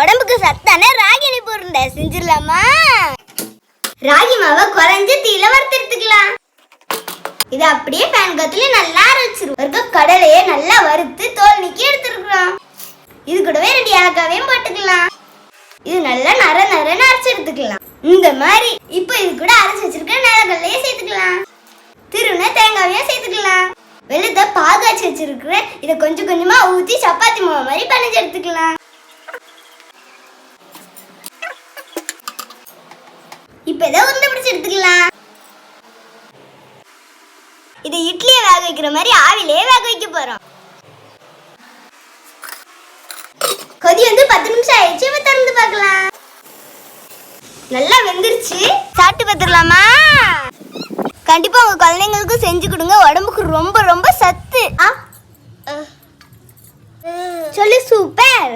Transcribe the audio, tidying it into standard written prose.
உடம்புக்கு சத்தான ராகி இனிப்பு உருண்டை செஞ்சிடலாமா? ராகி மாவை குறைஞ்ச தீயில வறுத்தெடுத்துக்கலாம். இது அப்படியே பேன் கத்துல நல்லா அரைச்சிரும். கடலையே நல்லா வறுத்து தோல் நீக்கி எடுத்துருக்கோம். இது கூடவே 2 ஏலக்காவையும் போட்டுக்கலாம். இது நல்லா நரன்னு அரைச்சு எடுத்துக்கலாம். இந்த மாதிரி இப்போ இது கூட அரைச்சு வச்சிருக்க நிலக்கடலையே சேர்த்துக்கலாம். திருவுன தேங்காவையும் சேர்த்துக்கலாம். வெள்ளத்தை பாகாச்சு வச்சிருக்கிறேன். இதை கொஞ்சம் கொஞ்சமா ஊற்றி சப்பாத்தி மாவு மாதிரி பிணைஞ்சு எடுத்துக்கலாம். இப்போ இதை உருண்டை பிடிச்சி எடுத்துக்கலாம். இதை இட்லியை வேக வைக்கிற மாதிரி ஆவிலே வேக வைக்க போறோம். கொதி வந்து 10 நிமிஷம் ஆயிடுச்சு. இப்போ திறந்து பார்க்கலாம். நல்லா வெந்துருச்சு. சாப்பிட்டு பார்த்துடலாமா? கண்டிப்பா உங்க குழந்தைங்களுக்கு செஞ்சு கொடுங்க. உடம்புக்கு ரொம்ப ரொம்ப சத்து. சொல்லு சூப்பர்.